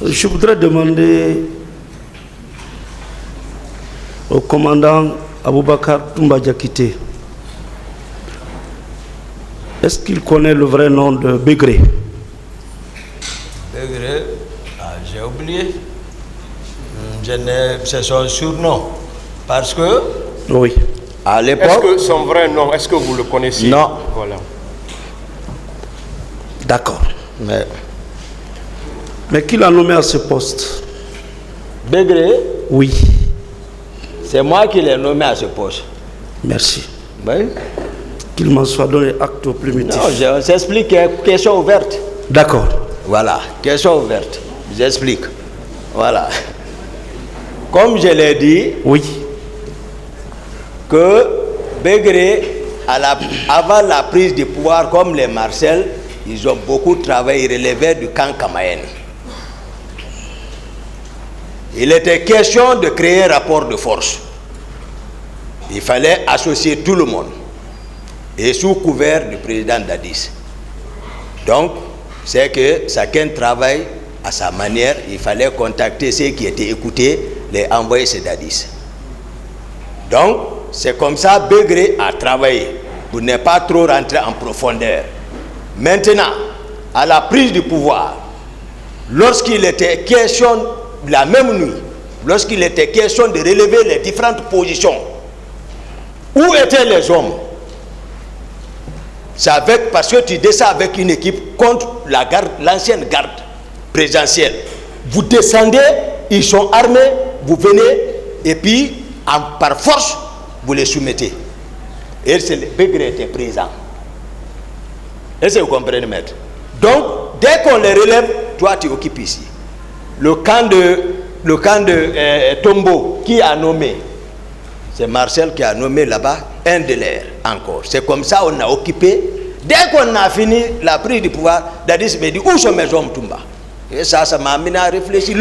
Je voudrais demander au commandant Aboubakar Toumba Diakité, est-ce qu'il connaît le vrai nom de Bégré? Bégré, j'ai oublié. C'est son surnom. Parce que, oui, à l'époque... Est-ce que son vrai nom, est-ce que vous le connaissez? Non. Voilà. D'accord. Mais qui l'a nommé à ce poste? Bégré? Oui. C'est moi qui l'ai nommé à ce poste. Merci. Oui. Qu'il m'en soit donné acte au primitif. Non, j'explique, question ouverte. D'accord. Voilà, question ouverte. J'explique. Voilà. Comme je l'ai dit, oui, que Bégré, avant la prise du pouvoir, comme les Marcel, ils ont beaucoup travaillé, ils relevaient du camp Kamayen. Il était question de créer un rapport de force. Il fallait associer tout le monde. Et sous couvert du président Dadis. Donc, c'est que chacun travaille à sa manière. Il fallait contacter ceux qui étaient écoutés, les envoyer chez Dadis. Donc, c'est comme ça Bégré a travaillé, pour ne pas trop rentrer en profondeur. Maintenant, à la prise du pouvoir, lorsqu'il était question, la même nuit, lorsqu'il était question de relever les différentes positions, où étaient les hommes? C'est parce que tu descends avec une équipe contre la garde, l'ancienne garde présidentielle. Vous descendez, ils sont armés, vous venez, et puis, par force, vous les soumettez. Et le Bégré était présent. Est-ce que vous comprenez, maître? Donc, dès qu'on les relève, toi, tu occupes ici. Le camp de Tombo, qui a nommé? C'est Marcel qui a nommé là-bas un de leurs encore. C'est comme ça qu'on a occupé. Dès qu'on a fini la prise du pouvoir, Dadis me dit, où sont mes hommes, Toumba? Et ça m'a amené à réfléchir.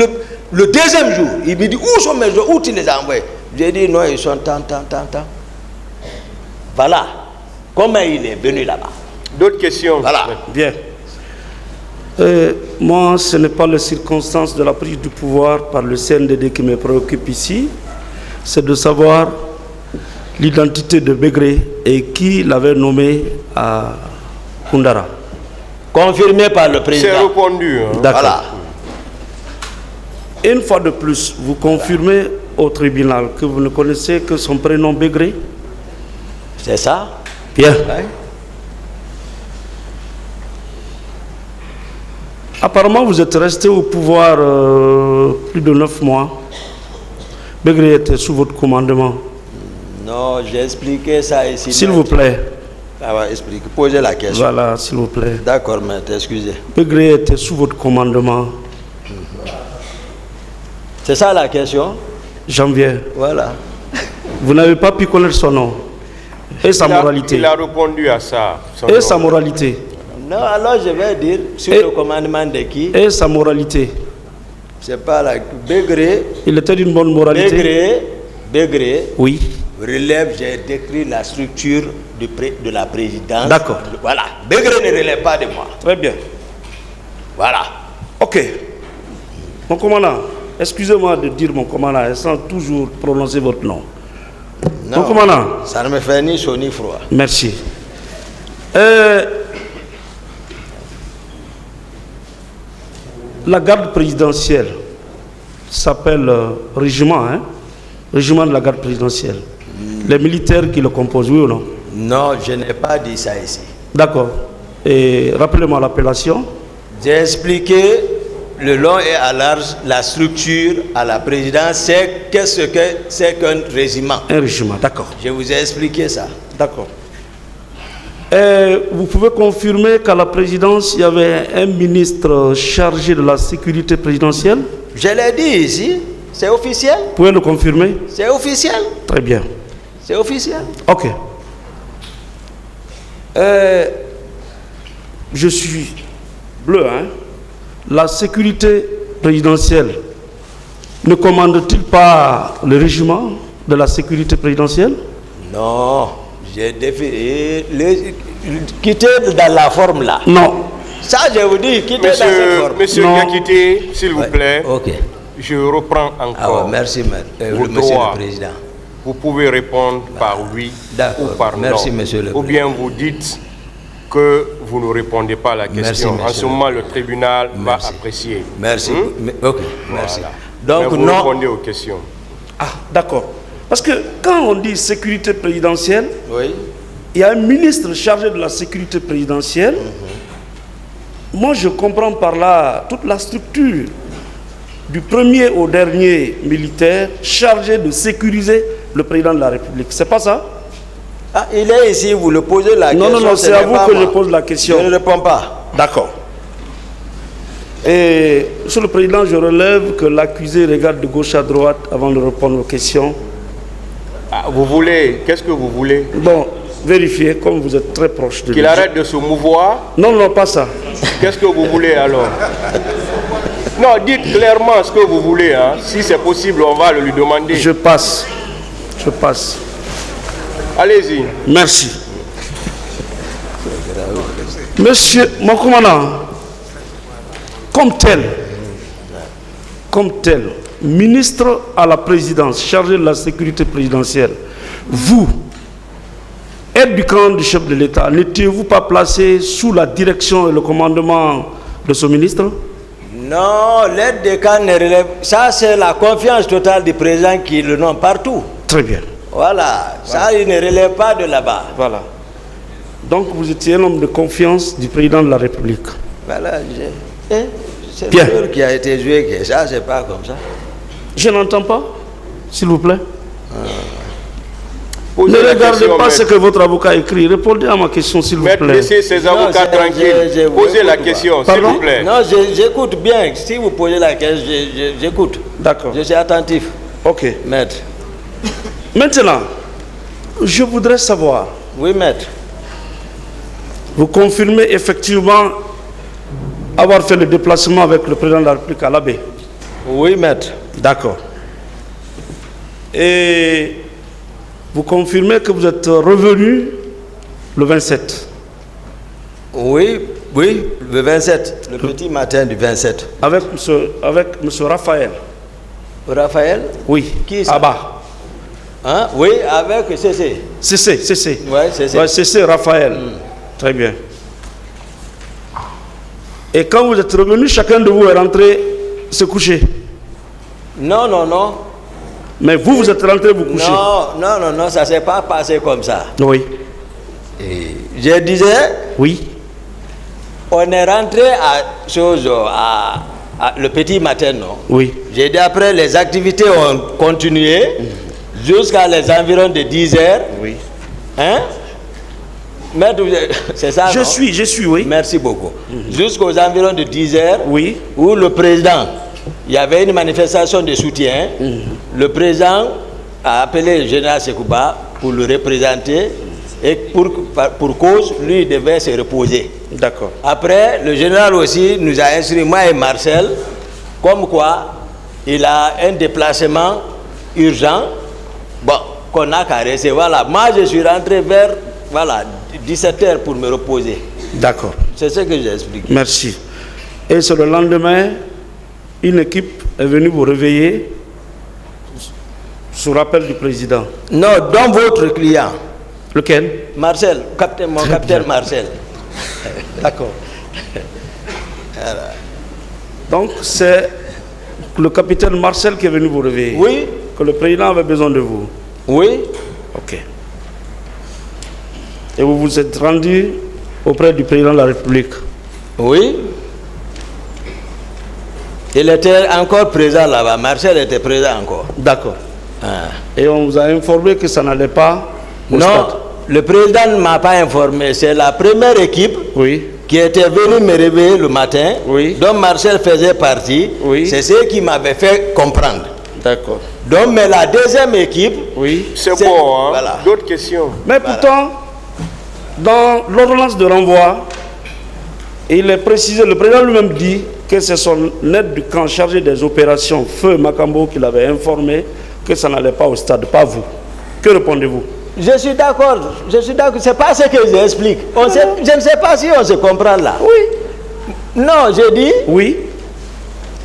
Le deuxième jour, il me dit, où sont mes hommes? Où tu les as envoyés? J'ai dit, non, ils sont tant. Voilà comment il est venu là-bas. D'autres questions? Voilà. Bien. Moi, ce n'est pas les circonstances de la prise du pouvoir par le CNDD qui me préoccupe ici. C'est de savoir l'identité de Bégré et qui l'avait nommé à Koundara. Confirmé par le président. C'est répondu. Hein. D'accord. Voilà. Une fois de plus, vous confirmez au tribunal que vous ne connaissez que son prénom Bégré? C'est ça? Bien. Ouais. Apparemment, vous êtes resté au pouvoir plus de 9 mois. Bégré était sous votre commandement. Non, j'ai expliqué ça ici. S'il vous plaît. Ça va expliquer. Posez la question. Voilà, s'il vous plaît. D'accord, maître, excusez. Bégré était sous votre commandement. C'est ça la question? J'en viens. Voilà. Vous n'avez pas pu connaître son nom et sa moralité. Il a répondu à ça. Et sa moralité. Non, alors je vais dire, sur le commandement de qui? Et sa moralité. C'est pas la... Bégré. Il était d'une bonne moralité. Bégré. Oui. Relève, j'ai décrit la structure de la présidence. D'accord. Voilà. Bégré ne relève pas de moi. Très bien. Voilà. Ok. Mon commandant, excusez-moi de dire mon commandant sans toujours prononcer votre nom. Non, mon commandant. Ça ne me fait ni chaud ni froid. Merci. La garde présidentielle s'appelle régiment, hein? Régiment de la garde présidentielle. Les militaires qui le composent, oui ou non? Non, je n'ai pas dit ça ici. D'accord. Et rappelez-moi l'appellation. J'ai expliqué le long et à large la structure à la présidence, c'est qu'est-ce que c'est qu'un régiment. Un régiment, d'accord. Je vous ai expliqué ça. D'accord. Vous pouvez confirmer qu'à la présidence, il y avait un ministre chargé de la sécurité présidentielle? Je l'ai dit ici, c'est officiel. Vous pouvez le confirmer? C'est officiel. Très bien. C'est officiel. Ok. Je suis bleu, hein? La sécurité présidentielle ne commande-t-il pas le régiment de la sécurité présidentielle? Non, j'ai quitté dans la forme là. Non. Ça, je vous dis, quittez dans cette forme. Monsieur Non. Diakité, s'il vous plaît, Ok. je reprends Ah ouais, encore. merci, Vos monsieur droits. le Président. Vous pouvez répondre par oui D'accord. ou par Merci, non. monsieur le Ou bien vous dites que vous ne répondez pas à la question. Merci, En ce monsieur moment, le tribunal Merci. va apprécier. Merci. Ok, merci. Voilà. Donc, Mais vous non. répondez aux questions. Ah, d'accord. Parce que quand on dit sécurité présidentielle, Oui. il y a un ministre chargé de la sécurité présidentielle. Moi, je comprends par là toute la structure du premier au dernier militaire chargé de sécuriser le président de la République. C'est pas ça? Ah, il est ici, vous le posez la Non, question. non, non, ce c'est à n'est vous pas que moi. je pose la question. Je ne réponds pas. D'accord. Et, Monsieur le Président, je relève que l'accusé regarde de gauche à droite avant de répondre aux questions. Ah, vous voulez, qu'est-ce que vous voulez? Bon, vérifiez, comme vous êtes très proche de lui. Qu'il arrête de se mouvoir? Non, non, pas ça. Qu'est-ce que vous voulez alors? Non, dites clairement ce que vous voulez. Hein. Si c'est possible, on va le lui demander. Je passe. Je passe. Allez-y. Merci. Monsieur, mon commandant, comme tel, ministre à la présidence, chargé de la sécurité présidentielle, vous, aide du camp du chef de l'État, n'étiez-vous pas placé sous la direction et le commandement de ce ministre? Non, l'aide de camp ne relève. Ça, c'est la confiance totale du président qui le nomme partout. Très bien. Voilà. Ça, il ne relève pas de là-bas. Voilà. Donc vous étiez un homme de confiance du président de la République. Voilà. C'est Bien. le rôle qui a été joué, que ça, c'est pas comme ça. Je n'entends pas, s'il vous plaît. Posez Ne la regardez question, pas maître. ce que votre avocat écrit. Répondez à ma question, s'il vous Maître, plaît. laissez ces avocats je- tranquilles. Posez la écoute, question, s'il Pardon? vous plaît. Non, j'écoute bien. Si vous posez la question, j'écoute. D'accord. Je suis attentif, Ok. maître. Maintenant, je voudrais savoir, Oui, maître. vous confirmez effectivement avoir fait le déplacement avec le président de la République à l'abbé? Oui, maître. D'accord. Et vous confirmez que vous êtes revenu le 27 Oui, le 27, le petit matin du 27. avec monsieur Raphaël? Raphaël? Oui. Qui ça? Abba. Hein? Oui, avec CC. CC. Ouais, CC. Ouais, CC Raphaël. Très bien. Et quand vous êtes revenu, chacun de vous est rentré se coucher. Non, non, non. Mais vous, vous êtes rentré vous coucher. Non, ça ne s'est pas passé comme ça. Oui. Et je disais, Oui. on est rentré à le petit matin, non? Oui. J'ai dit après, les activités ont continué jusqu'à les environs de 10 heures. Oui. Hein? Maître, c'est ça, Je non? suis, oui. Merci beaucoup. Jusqu'aux environs de 10 heures, Oui. où le président, il y avait une manifestation de soutien. Le président a appelé le général Sekouba pour le représenter et pour cause, lui, il devait se reposer. D'accord. Après, le général aussi nous a instruit, moi et Marcel, comme quoi il a un déplacement urgent, bon, qu'on a qu'à rester. Voilà, moi je suis rentré vers 17h pour me reposer. D'accord. C'est ce que j'ai expliqué. Merci. Et sur le lendemain, une équipe est venue vous réveiller sous rappel du président. Non, dans votre client, Lequel? Marcel, mon capitaine Marcel. D'accord. Donc c'est le capitaine Marcel qui est venu vous réveiller. Oui, Que le président avait besoin de vous. oui, Ok. Et vous vous êtes rendu auprès du président de la République. oui. Il était encore présent là-bas. Marcel était présent encore. D'accord. Ah. Et on vous a informé que ça n'allait pas au Non, stade. le président ne m'a pas informé. C'est la première équipe Oui. qui était venue me réveiller le matin, Oui. dont Marcel faisait partie. Oui. C'est ce qui m'avait fait comprendre. D'accord. Donc, mais la deuxième équipe, Oui. C'est C'est- bon, hein? voilà. D'autres questions? Mais pourtant, dans l'ordonnance de renvoi, il est précisé, le président lui-même dit que c'est son aide du camp chargé des opérations, Feu Makambo, qui l'avait informé que ça n'allait pas au stade, pas vous. Que répondez-vous? je suis d'accord. C'est pas ce que j'explique. Je ne sais pas si on se comprend là. Oui. Non, j'ai dit... Oui.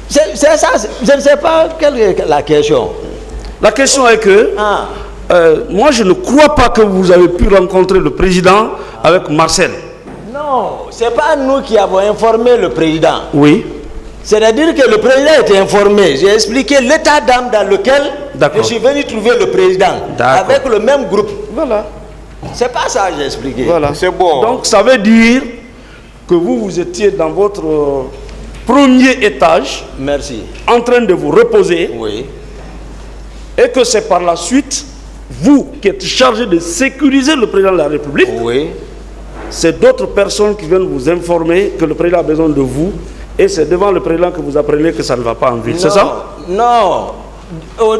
C'est ça, je ne sais pas quelle est la question. La question est que, moi je ne crois pas que vous avez pu rencontrer le président avec Marcel. Non, ce n'est pas nous qui avons informé le président. Oui. C'est-à-dire que le président était informé. J'ai expliqué l'état d'âme dans lequel je suis venu trouver le président. Avec le même groupe. Voilà. C'est pas ça que j'ai expliqué. Voilà. C'est bon. Donc ça veut dire que vous étiez dans votre premier étage. Merci. En train de vous reposer. Oui. Et que c'est par la suite, vous qui êtes chargé de sécuriser le président de la République. Oui. C'est d'autres personnes qui viennent vous informer que le président a besoin de vous. Et c'est devant le président que vous apprenez que ça ne va pas en ville. C'est ça? Non.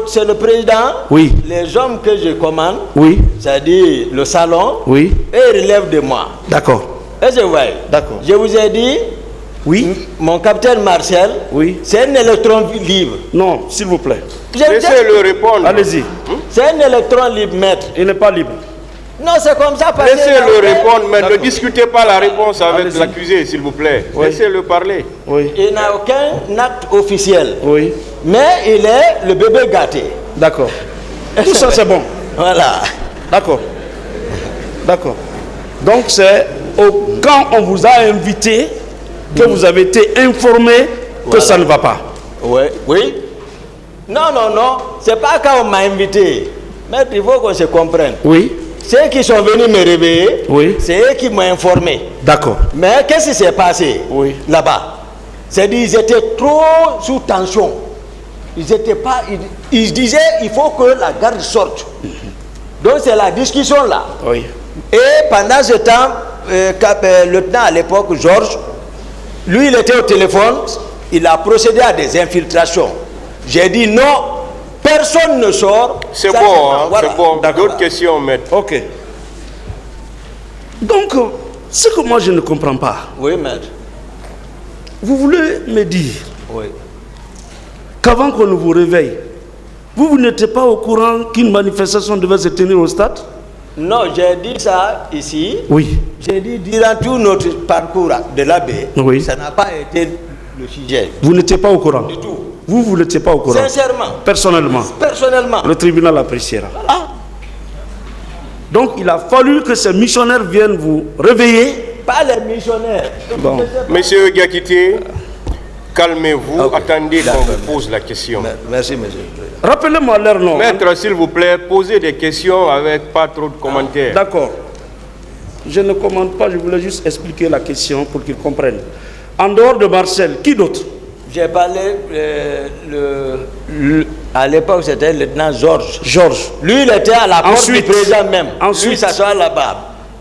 C'est le président. Oui. Les hommes que je commande. Oui. C'est-à-dire le salon. Oui. Et ils relèvent de moi. D'accord. Et je vois. D'accord. Je vous ai dit. Oui. Mon capitaine Marcel. Oui. C'est un électron libre. Non, s'il vous plaît. Laissez-le répondre. Allez-y. C'est un électron libre, maître. Il n'est pas libre. Non, c'est comme ça. Laissez-le répondre, mais ne discutez pas la réponse avec l'accusé, s'il vous plait. Oui. Laissez-le parler. Oui. Il n'a aucun acte officiel. Oui. Mais il est le bébé gâté. D'accord. Tout ça, c'est bon. Voilà. D'accord. D'accord. Donc, c'est quand on vous a invité que vous avez été informé que ça ne va pas. Oui. Oui. Non, non, non. C'est pas quand on m'a invité. Mais il faut qu'on se comprenne. Oui. Ceux qui sont venus me réveiller, oui. C'est eux qui m'ont informé. D'accord. Mais qu'est-ce qui s'est passé là-bas? C'est-à-dire qu'ils étaient trop sous tension. Ils étaient pas. Ils disaient il faut que la garde sorte. Donc c'est la discussion là. Oui. Et pendant ce temps, le lieutenant à l'époque, Georges, lui il était au téléphone, il a procédé à des infiltrations. J'ai dit non. Personne ne sort. C'est bon, hein, voilà. C'est bon. D'autres questions, maître. Ok. Donc, ce que moi je ne comprends pas. Oui, maître. Vous voulez me dire oui. Qu'avant qu'on ne vous réveille, vous n'étiez pas au courant qu'une manifestation devait se tenir au stade? Non, j'ai dit ça ici. Oui. J'ai dit durant tout notre parcours de l'abbé, oui. Ça n'a pas été le sujet. Vous n'étiez pas au courant? Du tout. Vous n'étiez pas au courant? Sincèrement. Personnellement? Personnellement. Le tribunal appréciera. Ah. Donc il a fallu que ces missionnaires viennent vous réveiller. Pas les missionnaires. Bon. Monsieur Gakité, calmez-vous, attendez qu'on vous pose la question. Merci, monsieur. Rappelez-moi leur nom. Maître, s'il vous plaît, posez des questions avec pas trop de commentaires. D'accord. Je ne commande pas, je voulais juste expliquer la question pour qu'ils comprennent. En dehors de Marcel, qui d'autre? J'ai parlé, à l'époque c'était le lieutenant Georges. Georges. Lui, il était à la porte du président même. Ensuite, lui, ça soit là-bas.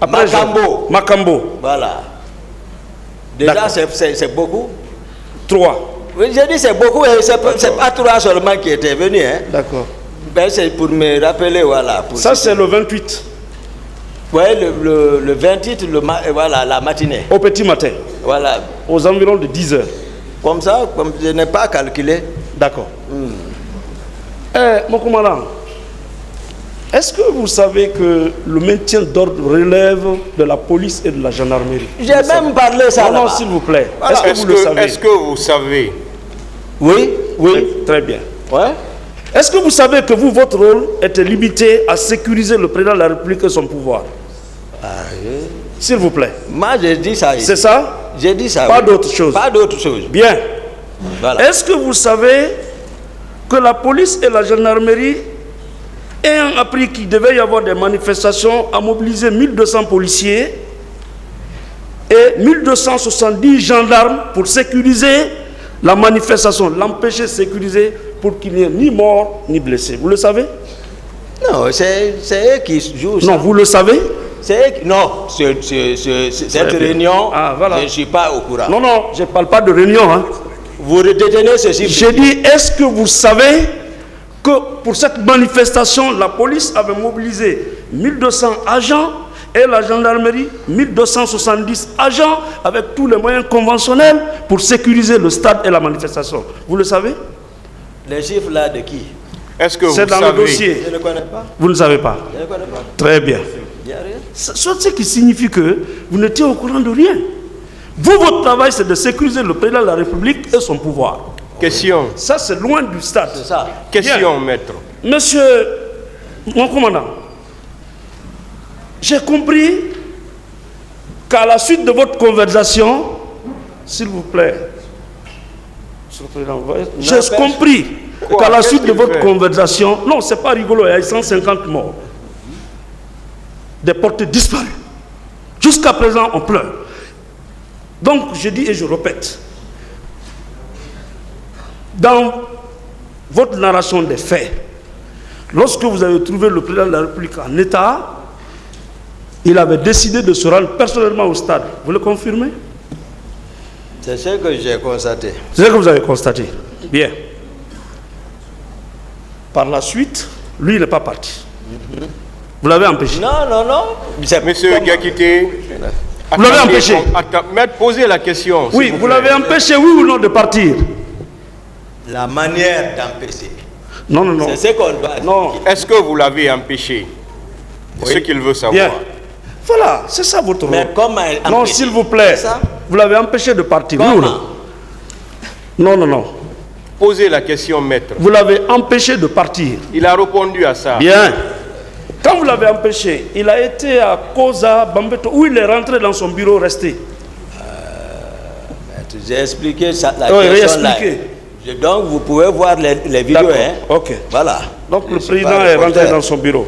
Macambo. Macambo. Voilà. Déjà, c'est beaucoup. 3. Oui, j'ai dit c'est beaucoup, et c'est pas 3 seulement qui étaient venus. Hein. D'accord. Ben, c'est pour me rappeler, voilà. Ça, c'est le 28. Oui, le 28, voilà, la matinée. Au petit matin. Voilà. Aux environs de 10 heures. Comme ça, comme je n'ai pas calculé. D'accord. Mon commandant, est-ce que vous savez que le maintien d'ordre relève de la police et de la gendarmerie? J'ai même parlé ça. Non, s'il vous plaît. Voilà. Est-ce que vous le savez? Est-ce que vous savez? Oui, oui. Très bien. Ouais. Est-ce que vous savez que vous, votre rôle était limité à sécuriser le président de la République et son pouvoir? S'il vous plaît. Moi, j'ai dit ça. C'est ça? J'ai dit ça. Pas d'autre chose. Pas d'autre chose. Bien. Voilà. Est-ce que vous savez que la police et la gendarmerie, ayant appris qu'il devait y avoir des manifestations, a mobilisé 1200 policiers et 1270 gendarmes pour sécuriser la manifestation, l'empêcher de sécuriser pour qu'il n'y ait ni mort ni blessé? Vous le savez? Non, c'est eux qui jouent ça. Non, vous le savez? C'est eux qui... Non, cette réunion, voilà. Je ne suis pas au courant. Non, non, je ne parle pas de réunion. Hein. Vous retenez ceci. J'ai dit, est-ce que vous savez que pour cette manifestation, la police avait mobilisé 1200 agents et la gendarmerie 1270 agents avec tous les moyens conventionnels pour sécuriser le stade et la manifestation? Vous le savez? Les chiffres là de qui? Est-ce que vous savez? C'est dans le dossier. Je ne connais pas. Vous ne savez pas? Je ne connais pas. Très bien. Il n'y a rien. Ce qui signifie que vous n'étiez au courant de rien. Vous, votre travail, c'est de sécuriser le président de la République et son pouvoir. Question. Ça, c'est loin du stade. C'est ça. Question, Bien. maître. Monsieur mon commandant, j'ai compris qu'à la suite de votre conversation, s'il vous plaît, Monsieur le Président, j'ai compris qu'à la suite de votre conversation, non, c'est pas rigolo, il y a 150 morts, des portées disparues. Jusqu'à présent, on pleure. Donc, je dis et je répète, dans votre narration des faits, lorsque vous avez trouvé le président de la République en état, il avait décidé de se rendre personnellement au stade. Vous le confirmez? C'est ce que j'ai constaté. C'est ce que vous avez constaté. Bien. Par la suite, lui, il n'est pas parti. Vous l'avez empêché. Non, non, non. Monsieur Gakité, Vous l'avez empêché. Maître, posez la question. Oui, vous l'avez empêché, oui ou non, de partir? La manière d'empêcher. Non, non, non. C'est ce qu'on doit. Non. Est-ce que vous l'avez empêché? C'est ce qu'il veut savoir. Bien. Voilà, c'est ça votre rôle. Mais comment Non, s'il vous plaît. Ça? Vous l'avez empêché de partir. Comment? Oui ou non? Non, non, non. Posez la question, maître. Vous l'avez empêché de partir. Il a répondu à ça. Bien. Quand vous l'avez empêché, il a été à Koza, Bambeto, où il est rentré dans son bureau resté. J'ai expliqué ça, la Oui, question là. réexpliqué. Donc vous pouvez voir les vidéos. D'accord. Hein. Ok. Voilà. Donc le Je suis président pas est rentré reporter. dans son bureau.